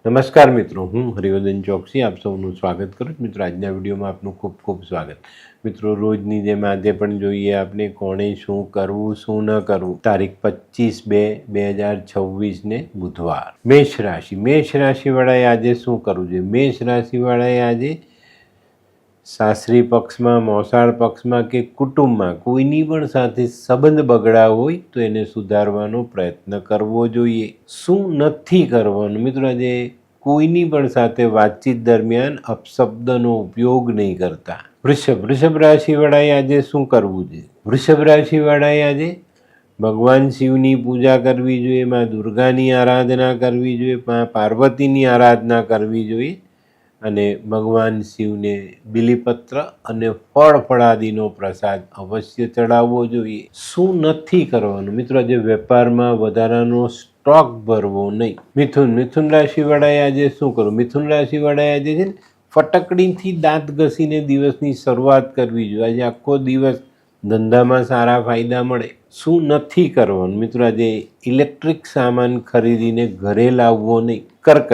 નમસ્કાર મિત્રો, હું હરિવર્ધન ચોકસી આપ સૌનું સ્વાગત કરું છું. મિત્રો, આજના વિડીયોમાં આપનું ખૂબ ખૂબ સ્વાગત. મિત્રો, રોજની જેમ આજે પણ જોઈએ આપણે કોણે શું કરવું શું ન કરવું. તારીખ 25/2/2026 બુધવાર. મેષ રાશિવાળાએ આજે શું કરવું જોઈએ? મેષ રાશિવાળાએ આજે સાસરી પક્ષમાં, મોસાળ પક્ષમાં કે કુટુંબમાં કોઈની પણ સાથે સંબંધ બગડ્યા હોય તો એને સુધારવાનો પ્રયત્ન કરવો જોઈએ. શું નથી કરવાનું? મિત્રો, આજે કોઈની પણ સાથે વાતચીત દરમિયાન અપશબ્દનો ઉપયોગ નહીં કરતા. વૃષભ રાશિવાળાએ આજે શું કરવું જોઈએ? વૃષભ રાશિવાળાએ આજે ભગવાન શિવની પૂજા કરવી જોઈએ, મા દુર્ગાની આરાધના કરવી જોઈએ, મા પાર્વતીની આરાધના કરવી જોઈએ અને ભગવાન શિવને બિલીપત્ર અને ફળાદિનો પ્રસાદ અવશ્ય ચડાવવો જોઈએ. શું નથી કરવાનું? મિત્રો, આજે વેપારમાં વધારાનો સ્ટોક ભરવો નહીં. મિથુન રાશિવાળાએ આજે શું કરવું? મિથુન રાશિવાળાએ આજે છે ને ફટકડીથી દાંત ઘસીને દિવસની શરૂઆત કરવી જોઈએ. આજે આખો દિવસ ધંધામાં સારા ફાયદા મળે. શું નથી કરવાનું? મિત્રો, આજે ઇલેક્ટ્રિક સામાન ખરીદીને ઘરે લાવવો નહીં. કર્ક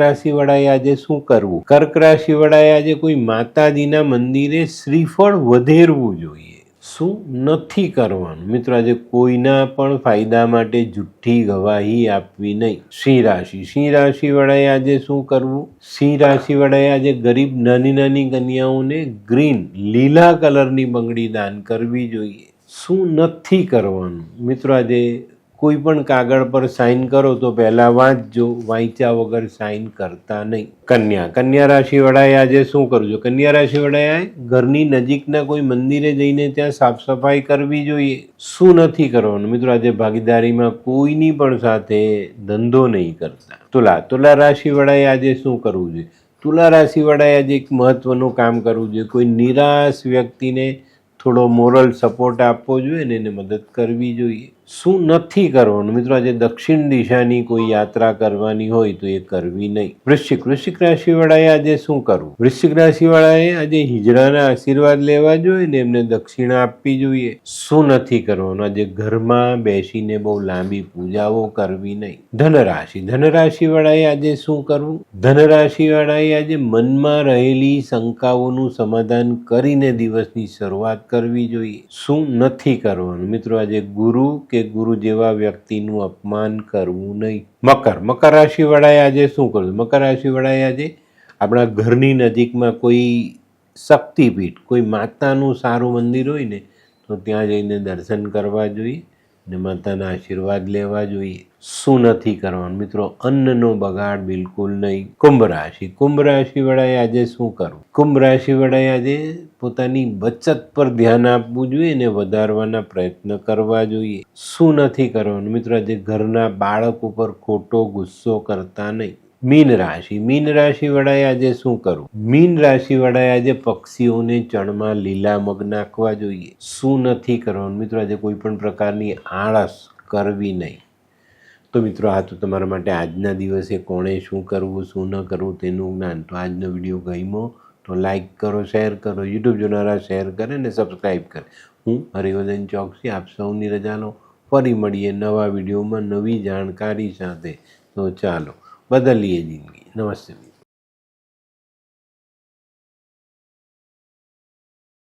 રાશિવાળાએ આજે શું કરવું? કર્ક રાશિવાળાએ આજે કોઈ માતાજીના મંદિરે શ્રીફળ વધેરવું જોઈએ. શું નથી કરવાનું? મિત્રો, આજે કોઈના પણ ફાયદા માટે જુઠ્ઠી ગવાહી આપવી નહીં. સિંહ રાશિવાળાએ આજે શું કરવું? સિંહ રાશિવાળાએ આજે ગરીબ નાની કન્યાઓને લીલા કલરની બંગડી દાન કરવી જોઈએ. શું નથી કરવાનું? મિત્રો, આજે કોઈ પણ કાગળ પર સાઇન કરો તો પહેલાં વાંચજો, વાંચ્યા વગર સાઇન કરતા નહીં. કન્યા રાશિવાળાએ આજે શું કરવું જોઈએ? કન્યા રાશિવાળાએ ઘરની નજીકના કોઈ મંદિરે જઈને ત્યાં સાફ સફાઈ કરવી જોઈએ. શું નથી કરવાનું? મિત્રો, આજે ભાગીદારીમાં કોઈની પણ સાથે ધંધો નહીં કરતા. તુલા રાશિવાળાએ આજે શું કરવું જોઈએ? તુલા રાશિવાળાએ આજે એક મહત્વનું કામ કરવું જોઈએ. કોઈ નિરાશ વ્યક્તિને થોડો મોરલ સપોર્ટ આપવો જોઈએ ને એને મદદ કરવી જોઈએ. શું નથી કરવાનું? મિત્રો, આજે દક્ષિણ દિશાની કોઈ યાત્રા કરવાની હોય તો એ કરવી નહીં. વૃશ્ચિક રાશિવાળાએ આજે શું કરવું? વૃશ્ચિક રાશિવાળાએ આજે હિજડાના આશીર્વાદ લેવા જોઈએ ને એમને દક્ષિણા આપવી જોઈએ. શું નથી કરવાનું? આજે ઘરમાં બેસીને બહુ લાંબી પૂજાઓ કરવી નહીં. ધનરાશિવાળાએ આજે શું કરવું? ધનરાશિવાળાએ આજે મનમાં રહેલી શંકાઓનું સમાધાન કરીને દિવસની શરૂઆત કરવી જોઈએ. શું નથી કરવાનું? મિત્રો, આજે ગુરુ કે ગુરુ જેવા વ્યક્તિનું અપમાન કરવું નહીં. મકર રાશિવાળાએ આજે શું કરવું? મકર રાશિવાળાએ આજે આપણા ઘરની નજીકમાં કોઈ શક્તિપીઠ, કોઈ માતાનું સારું મંદિર હોય ને તો ત્યાં જઈને દર્શન કરવા જોઈએ ને માતાના આશીર્વાદ લેવા જોઈએ. શું નથી કરવાનું? મિત્રો, અન્નનો બગાડ બિલકુલ નહીં. કુંભ રાશિવાળાએ આજે શું કરવું? કુંભ રાશિવાળાએ આજે પોતાની બચત પર ધ્યાન આપવું જોઈએ ને વધારવાના પ્રયત્ન કરવા જોઈએ. શું નથી કરવાનું? મિત્રો, આજે ઘરના બાળક ઉપર ખોટો ગુસ્સો કરતા નહીં. મીન રાશિવાળાએ આજે શું કરવું? મીન રાશિવાળાએ આજે પક્ષીઓને ચણમાં લીલા મગ નાખવા જોઈએ. શું નથી કરવાનું? મિત્રો, આજે કોઈ પણ પ્રકારની આળસ કરવી નહીં. તો મિત્રો, આ તો તમારા માટે આજના દિવસે કોણે શું કરવું શું ન કરવું તેનું જ્ઞાન. તો આજનો વિડીયો ગમ્યો તો લાઈક કરો, શેર કરો, યુટ્યુબ જોનારા શેર કરે ને સબસ્ક્રાઈબ કરે. હું હરિવર્ધન ચોકસી આપ સૌની રજા લો. ફરી મળીએ નવા વિડીયોમાં નવી જાણકારી સાથે. તો ચાલો બદલીએ જિંદગી. નમસ્તે.